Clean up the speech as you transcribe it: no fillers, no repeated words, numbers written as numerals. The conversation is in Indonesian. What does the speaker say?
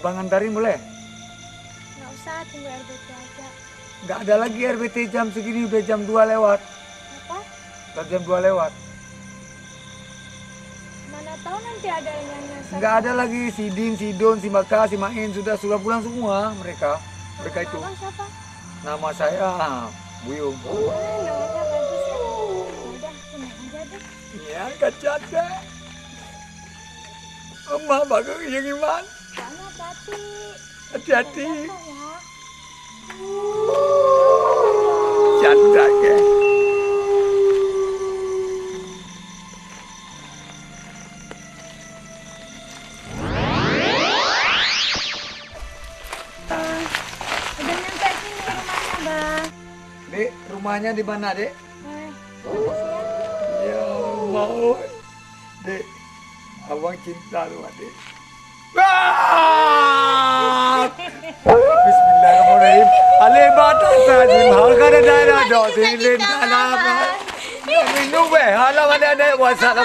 Abang antarin boleh? Nggak usah, tunggu RBT aja. Nggak ada lagi RBT jam segini, udah jam 2 lewat. Apa? Udah jam 2 lewat. Mana tahu nanti ada yang nyasar. Nggak ada lagi si Din, si Don, si Maka, si Main sudah pulang semua mereka. Mereka itu. Nama siapa? Nama saya Buyung. Namanya bagus ya. Udah, tenang aja deh. Iya, kacat deh. Emak bagus yang iman. Soalnya hati-hati. Hati-hati. Jatuh ya. Cantik ya. Udah nyampe sini rumahnya, Bang. Dek, rumahnya di mana, Dek? Bagus ya. Ya mau. Dek, abang cinta sama Dek. Wah! Bismillahirrahmanirrahim. Alih batasan harga daerah dok silin tanah. Minum weh, halam ada WhatsApp.